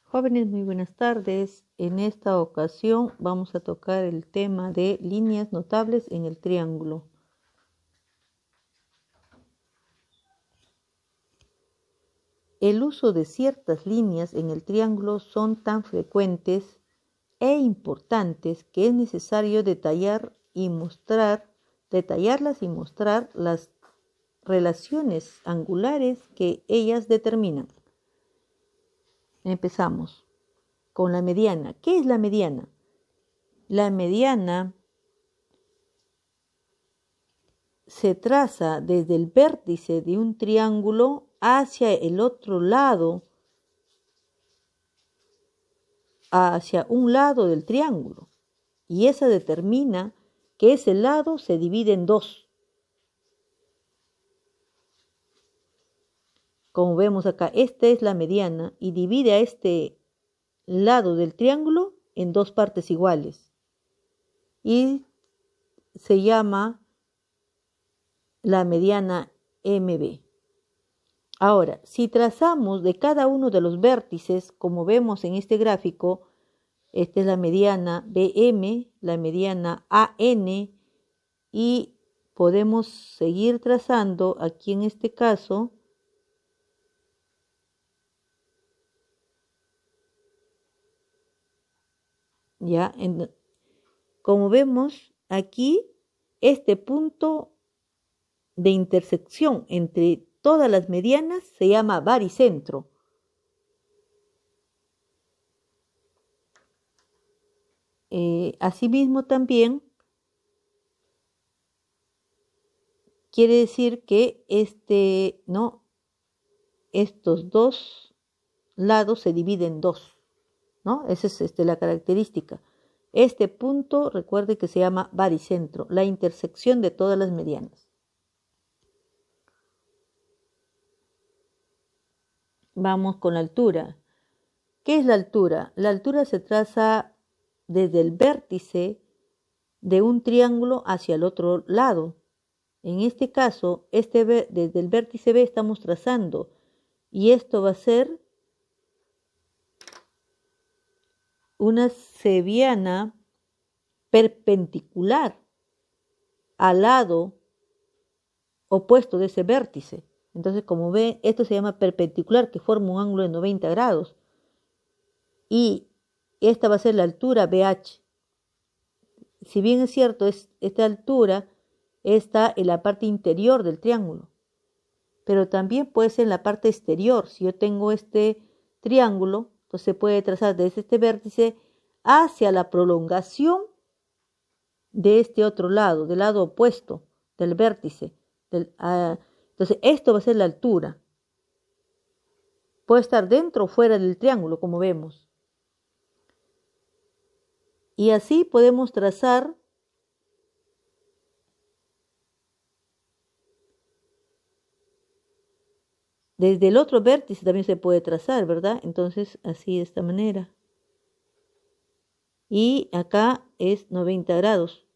Jóvenes, muy buenas tardes. En esta ocasión vamos a tocar el tema de líneas notables en el triángulo. El uso de ciertas líneas en el triángulo son tan frecuentes e importantes que es necesario detallarlas y mostrar las relaciones angulares que ellas determinan. Empezamos con la mediana. ¿Qué es la mediana? La mediana se traza desde el vértice de un triángulo hacia el otro lado, hacia un lado del triángulo, y esa determina que ese lado se divide en dos. Como vemos acá, esta es la mediana y divide a este lado del triángulo en dos partes iguales y se llama la mediana MB. Ahora, si trazamos de cada uno de los vértices, como vemos en este gráfico, esta es la mediana BM, la mediana AN, y podemos seguir trazando aquí en este caso ya, como vemos aquí, este punto de intersección entre todas las medianas se llama baricentro. Asimismo también quiere decir que estos dos lados se dividen en dos, ¿no? Esa es la característica. Este punto, recuerde que se llama baricentro, la intersección de todas las medianas. Vamos con la altura. ¿Qué es la altura? La altura se traza desde el vértice de un triángulo hacia el otro lado. En este caso, desde el vértice B estamos trazando y esto va a ser una cebiana perpendicular al lado opuesto de ese vértice. Entonces, como ve, esto se llama perpendicular, que forma un ángulo de 90 grados. Y esta va a ser la altura BH. Si bien es cierto, esta altura está en la parte interior del triángulo, pero también puede ser en la parte exterior. Si yo tengo este triángulo, entonces se puede trazar desde este vértice hacia la prolongación de este otro lado, del lado opuesto del vértice. Entonces, esto va a ser la altura. Puede estar dentro o fuera del triángulo, como vemos. Y así podemos trazar desde el otro vértice también se puede trazar, ¿verdad? Entonces, así de esta manera. Y acá es 90 grados.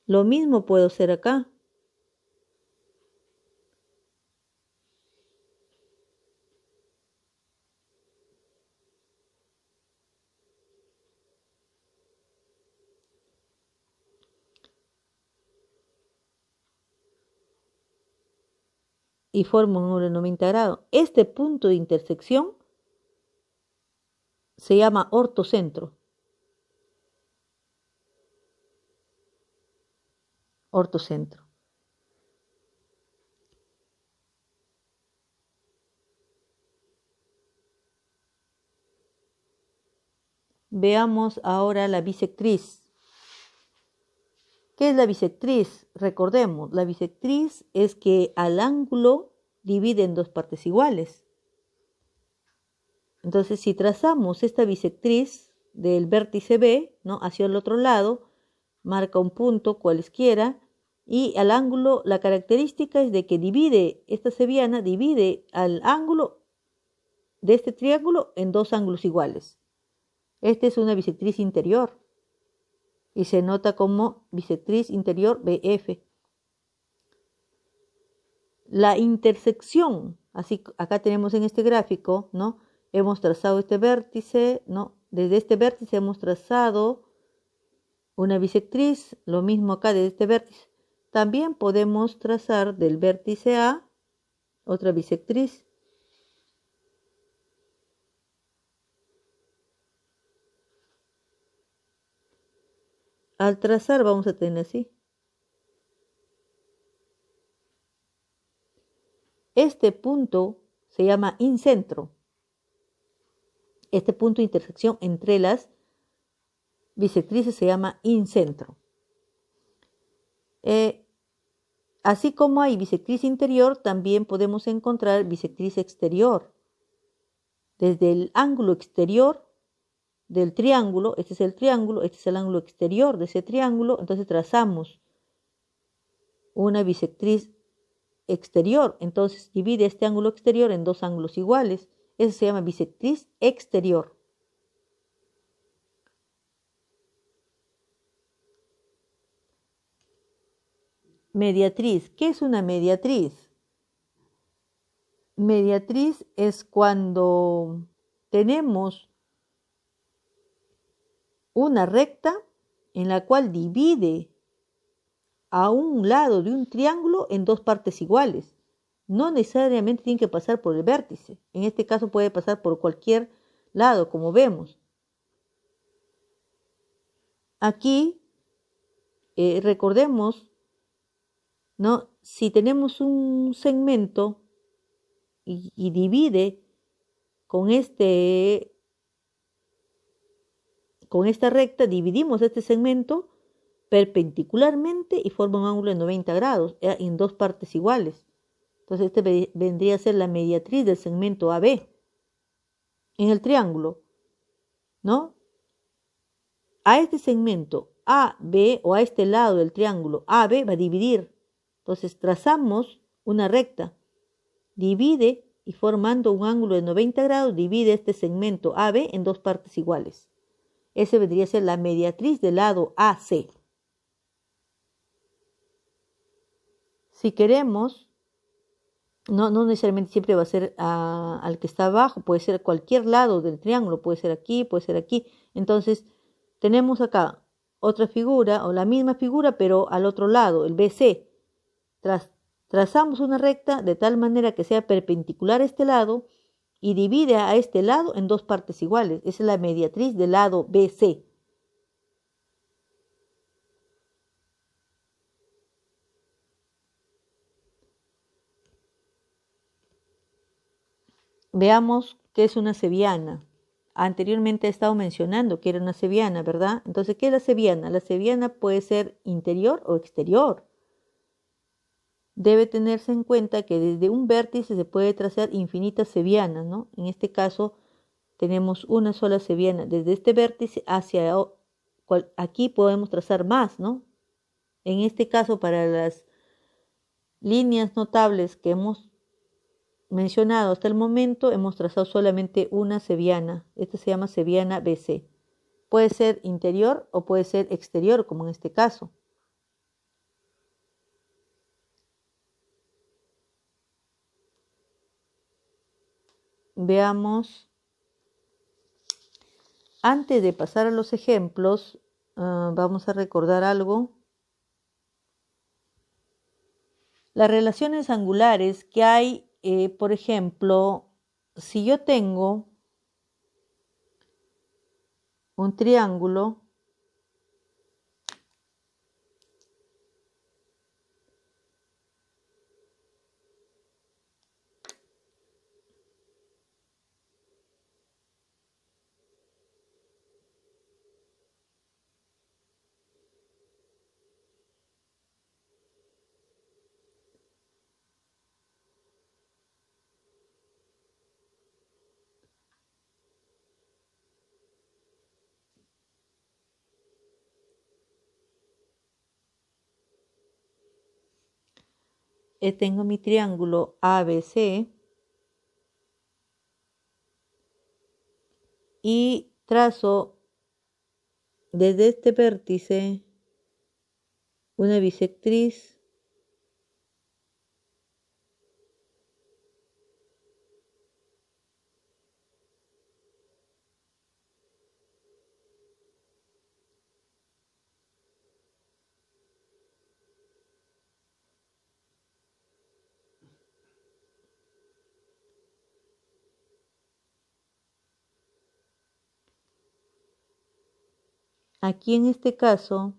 Lo mismo puedo hacer acá. Y forma un ángulo de 90 grados. Este punto de intersección se llama ortocentro. Ortocentro. Veamos ahora la bisectriz. ¿Qué es la bisectriz? Recordemos, la bisectriz es que al ángulo divide en dos partes iguales. Entonces, si trazamos esta bisectriz del vértice B, ¿no?, hacia el otro lado, marca un punto cualesquiera y al ángulo, la característica es de que esta cebiana divide al ángulo de este triángulo en dos ángulos iguales. Esta es una bisectriz interior y se nota como bisectriz interior BF. La intersección Así, acá tenemos en este gráfico, ¿no? Hemos trazado este vértice, ¿no? Desde este vértice hemos trazado una bisectriz, lo mismo acá desde este vértice. También podemos trazar del vértice A otra bisectriz. Al trazar vamos a tener así. Este punto se llama incentro. Este punto de intersección entre las bisectrices se llama incentro. Así como hay bisectriz interior, también podemos encontrar bisectriz exterior. Desde el ángulo exterior del triángulo, este es el triángulo, este es el ángulo exterior de ese triángulo, entonces trazamos una bisectriz exterior, entonces divide este ángulo exterior en dos ángulos iguales, eso se llama bisectriz exterior. Mediatriz, ¿qué es una mediatriz? Mediatriz es cuando tenemos una recta en la cual divide a un lado de un triángulo en dos partes iguales. No necesariamente tiene que pasar por el vértice. En este caso puede pasar por cualquier lado, como vemos. Aquí, recordemos, ¿no? Si tenemos un segmento y divide con esta recta, dividimos este segmento perpendicularmente y forma un ángulo de 90 grados en dos partes iguales. Entonces este vendría a ser la mediatriz del segmento AB en el triángulo, ¿no? A este segmento AB o a este lado del triángulo AB va a dividir. Entonces trazamos una recta, divide y formando un ángulo de 90 grados divide este segmento AB en dos partes iguales. Ese vendría a ser la mediatriz del lado AC. Si queremos, no necesariamente siempre va a ser al que está abajo, puede ser cualquier lado del triángulo, puede ser aquí, puede ser aquí. Entonces, tenemos acá otra figura o la misma figura, pero al otro lado, el BC. Trazamos una recta de tal manera que sea perpendicular a este lado y divide a este lado en dos partes iguales. Esa es la mediatriz del lado BC. Veamos qué es una cebiana. Anteriormente he estado mencionando que era una cebiana, ¿verdad? Entonces, ¿qué es la cebiana? La cebiana puede ser interior o exterior. Debe tenerse en cuenta que desde un vértice se puede trazar infinitas cebianas, ¿no? En este caso tenemos una sola cebiana. Desde este vértice hacia aquí podemos trazar más, ¿no? En este caso, para las líneas notables que hemos mencionado hasta el momento, hemos trazado solamente una cebiana. Esta se llama cebiana BC. Puede ser interior o puede ser exterior, como en este caso. Veamos, antes de pasar a los ejemplos, vamos a recordar algo. Las relaciones angulares que hay, por ejemplo, si yo tengo un triángulo tengo mi triángulo ABC y trazo desde este vértice una bisectriz Aquí en este caso,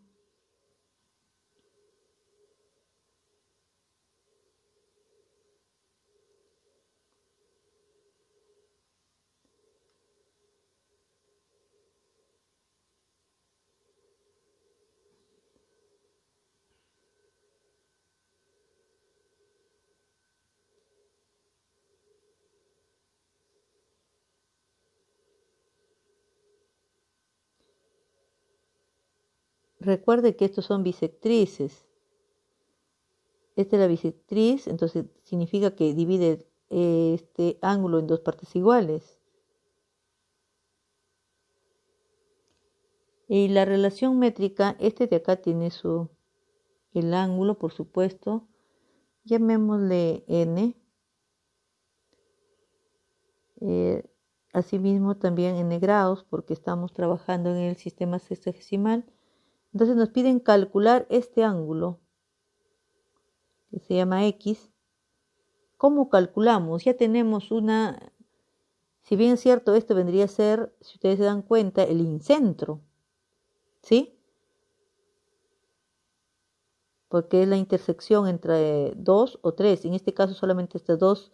recuerde que estos son bisectrices. Esta es la bisectriz, entonces significa que divide este ángulo en dos partes iguales. Y la relación métrica, este de acá tiene el ángulo, por supuesto. Llamémosle n. Asimismo también n grados, porque estamos trabajando en el sistema sexagesimal. Entonces nos piden calcular este ángulo, que se llama x. ¿Cómo calculamos? Ya tenemos si bien es cierto, esto vendría a ser, si ustedes se dan cuenta, el incentro, ¿sí? Porque es la intersección entre dos o tres. En este caso solamente estas dos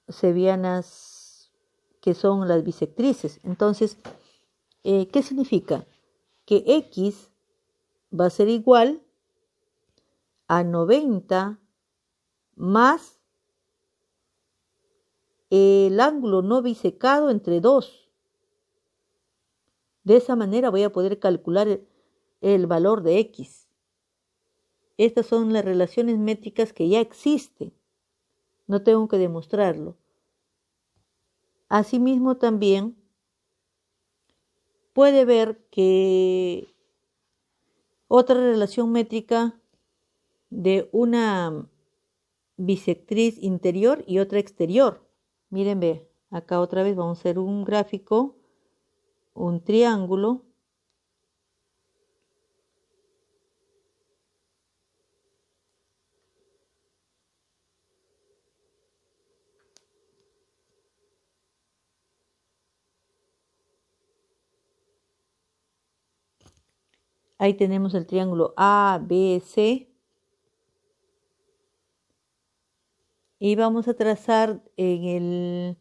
sevianas que son las bisectrices. Entonces, ¿qué significa? Que x va a ser igual a 90 más el ángulo no bisecado entre 2. De esa manera voy a poder calcular el valor de x. Estas son las relaciones métricas que ya existen. No tengo que demostrarlo. Asimismo también puede ver que otra relación métrica de una bisectriz interior y otra exterior. Miren, ve, acá otra vez vamos a hacer un gráfico, un triángulo. Ahí tenemos el triángulo ABC. Y vamos a trazar del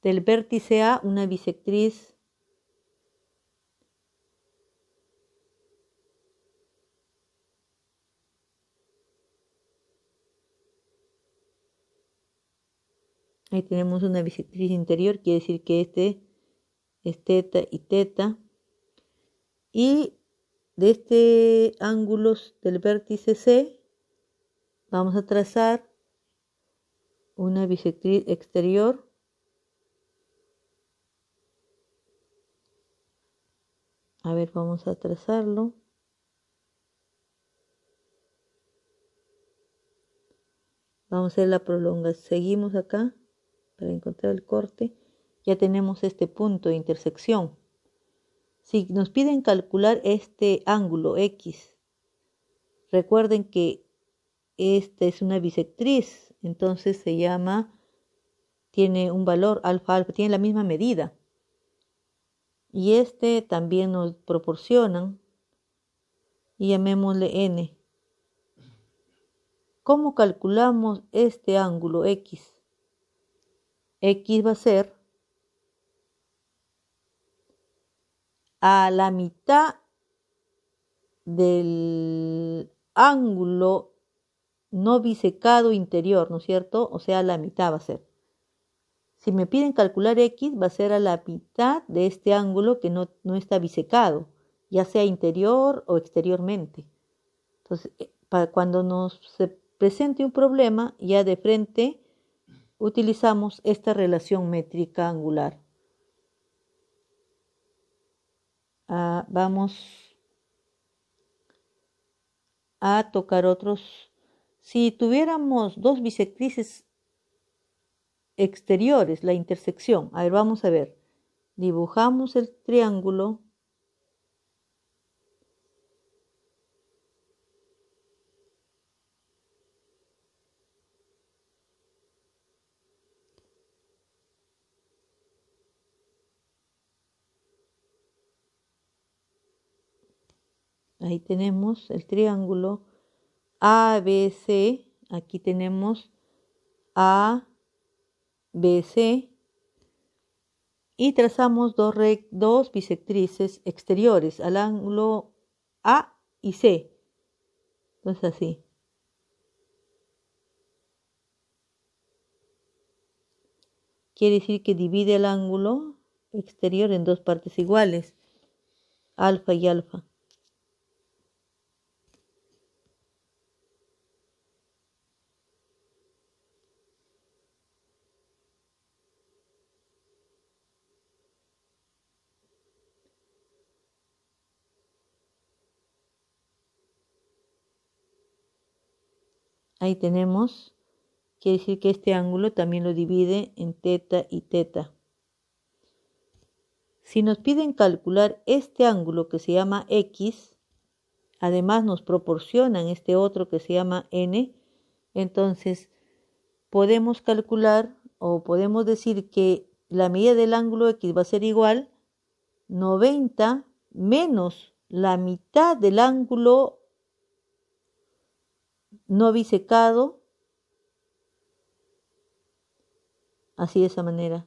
vértice A una bisectriz ahí tenemos una bisectriz interior, quiere decir que este es teta y teta. Y de este ángulo del vértice C vamos a trazar una bisectriz exterior. A ver, vamos a trazarlo. Vamos a hacer la prolongación. Seguimos acá para encontrar el corte. Ya tenemos este punto de intersección. Si nos piden calcular este ángulo X, recuerden que esta es una bisectriz, entonces tiene un valor alfa, tiene la misma medida. Y este también nos proporcionan, y llamémosle n. ¿Cómo calculamos este ángulo X? X va a ser a la mitad del ángulo no bisecado interior, ¿no es cierto? O sea, la mitad va a ser. Si me piden calcular X, va a ser a la mitad de este ángulo que no está bisecado, ya sea interior o exteriormente. Entonces, cuando se presente un problema, ya de frente utilizamos esta relación métrica angular. Vamos a tocar otros. Si tuviéramos dos bisectrices exteriores, la intersección. A ver, vamos a ver. Dibujamos el triángulo. Ahí tenemos el triángulo ABC. Aquí tenemos ABC. Y trazamos dos bisectrices exteriores al ángulo A y C. Entonces así. Quiere decir que divide el ángulo exterior en dos partes iguales, alfa y alfa. Ahí tenemos, quiere decir que este ángulo también lo divide en teta y teta. Si nos piden calcular este ángulo que se llama X, además nos proporcionan este otro que se llama N, entonces podemos calcular o podemos decir que la medida del ángulo X va a ser igual 90 menos la mitad del ángulo no bisecado, así de esa manera.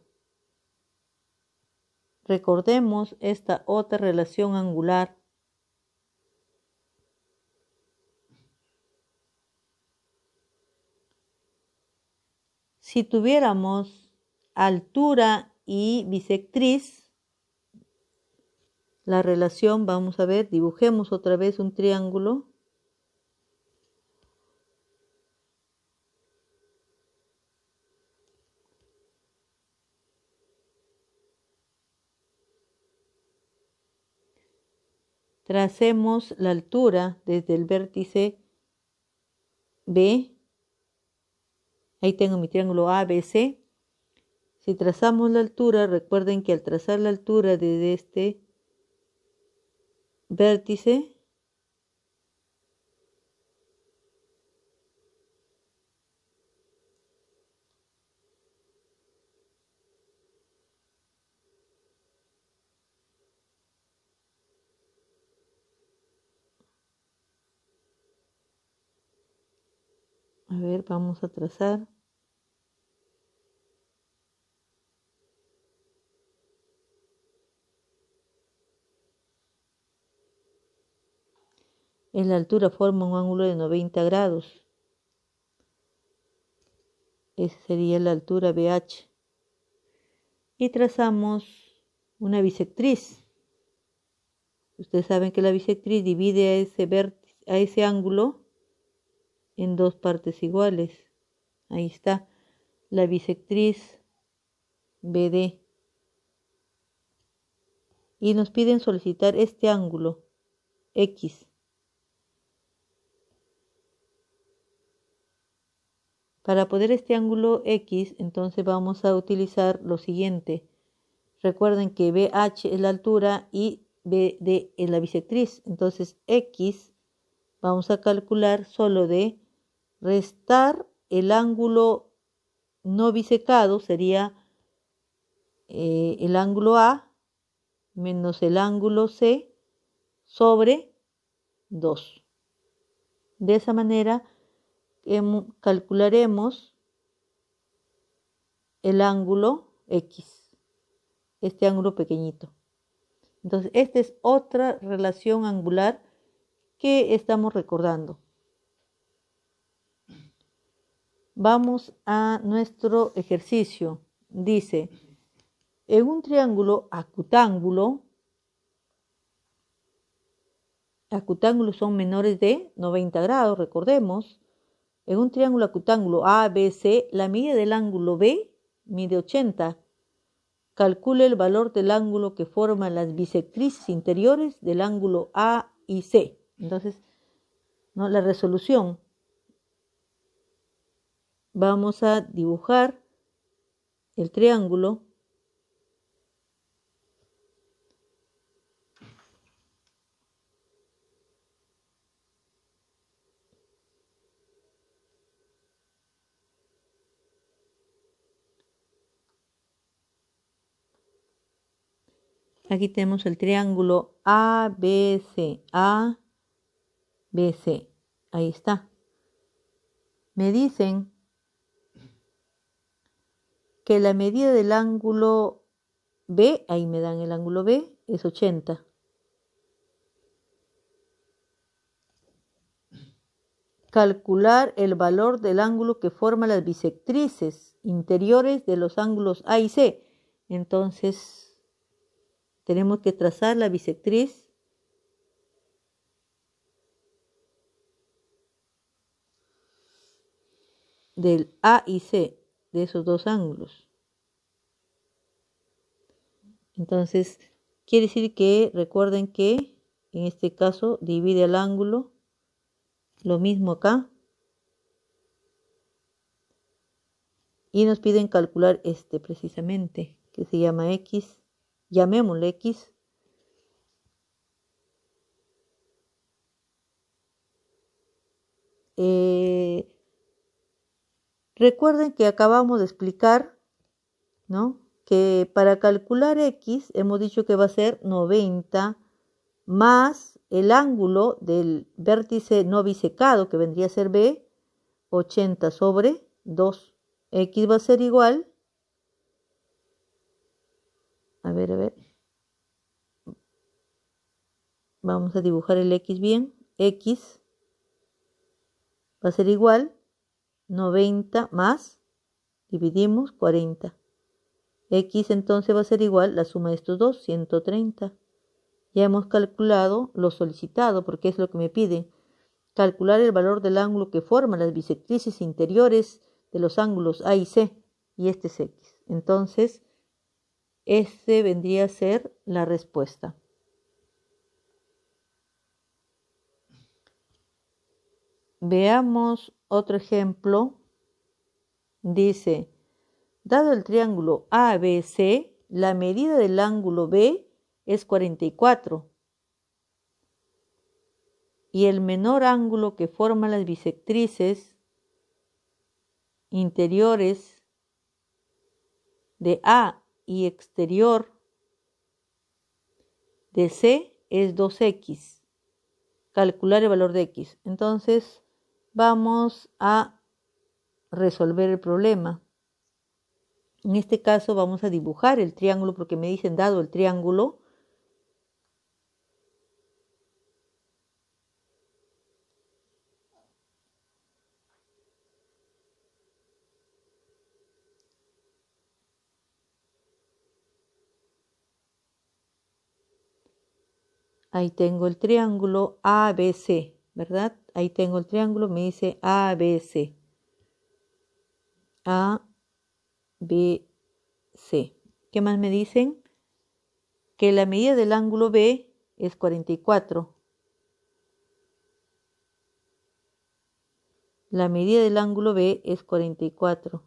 Recordemos esta otra relación angular. Si tuviéramos altura y bisectriz, la relación, vamos a ver, dibujemos otra vez un triángulo. Tracemos la altura desde el vértice B. Ahí tengo mi triángulo ABC. Si trazamos la altura, recuerden que al trazar la altura desde este vértice, a ver, vamos a trazar. En la altura forma un ángulo de 90 grados. Esa sería la altura BH. Y trazamos una bisectriz. Ustedes saben que la bisectriz divide a ese ángulo en dos partes iguales. Ahí está la bisectriz BD. Y nos piden solicitar este ángulo X. Para poder este ángulo X, entonces vamos a utilizar lo siguiente. Recuerden que BH es la altura y BD es la bisectriz. Entonces X vamos a calcular solo de restar el ángulo no bisecado, sería el ángulo A menos el ángulo C sobre 2. De esa manera calcularemos el ángulo X, este ángulo pequeñito. Entonces, esta es otra relación angular que estamos recordando. Vamos a nuestro ejercicio. Dice, en un triángulo acutángulo son menores de 90 grados, recordemos. En un triángulo acutángulo ABC, la medida del ángulo B mide 80. Calcule el valor del ángulo que forman las bisectrices interiores del ángulo A y C. Entonces, ¿no? La resolución. Vamos a dibujar el triángulo. Aquí tenemos el triángulo ABC. A, BC. Ahí está. Me dicen que la medida del ángulo B, ahí me dan el ángulo B, es 80. Calcular el valor del ángulo que forman las bisectrices interiores de los ángulos A y C. Entonces, tenemos que trazar la bisectriz del A y C, de esos dos ángulos. Entonces, quiere decir que, recuerden que en este caso divide el ángulo, lo mismo acá. Y nos piden calcular este precisamente, que se llama X, llamémosle X. Recuerden que acabamos de explicar, ¿no?, que para calcular X hemos dicho que va a ser 90 más el ángulo del vértice no bisecado, que vendría a ser B, 80 sobre 2. X va a ser igual, a ver, vamos a dibujar el X bien. X va a ser igual 90 más, dividimos 40. X entonces va a ser igual, la suma de estos dos, 130. Ya hemos calculado lo solicitado, porque es lo que me piden. Calcular el valor del ángulo que forman las bisectrices interiores de los ángulos A y C. Y este es X. Entonces, este vendría a ser la respuesta. Veamos otro ejemplo. Dice, dado el triángulo ABC, la medida del ángulo B es 44 y el menor ángulo que forman las bisectrices interiores de A y exterior de C es 2X. Calcular el valor de X. Entonces, vamos a resolver el problema. En este caso vamos a dibujar el triángulo porque me dicen dado el triángulo. Ahí tengo el triángulo ABC, ¿verdad? Ahí tengo el triángulo, me dice ABC. ABC. ¿Qué más me dicen? Que la medida del ángulo B es 44. La medida del ángulo B es 44.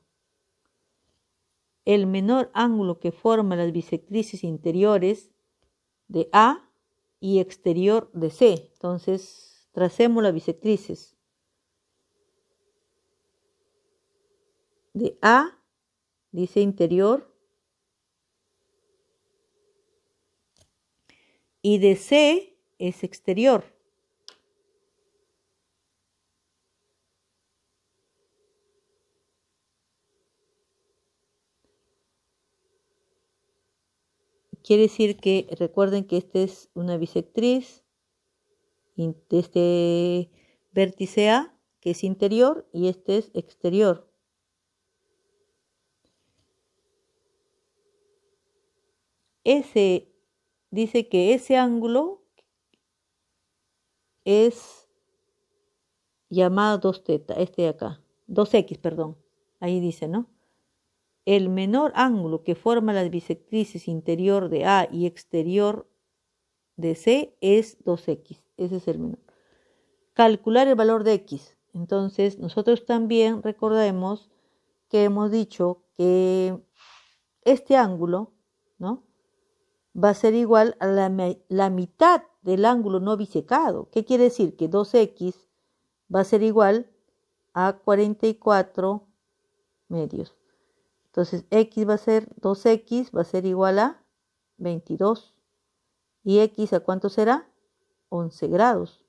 El menor ángulo que forma las bisectrices interiores de A y exterior de C. Entonces, tracemos las bisectrices. De A, dice interior, y de C es exterior. Quiere decir que, recuerden que esta es una bisectriz de este vértice A, que es interior, y este es exterior. Dice que ese ángulo es llamado 2θ, este de acá, 2x, perdón, ahí dice, ¿no? El menor ángulo que forma las bisectrices interior de A y exterior de C es 2x, ese es el menor. Calcular el valor de X. Entonces, nosotros también recordemos que hemos dicho que este ángulo, ¿no?, va a ser igual a la mitad del ángulo no bisecado. ¿Qué quiere decir? Que 2x va a ser igual a 44 medios. Entonces, x va a ser 2x, va a ser igual a 22. ¿Y x a cuánto será? 11 grados.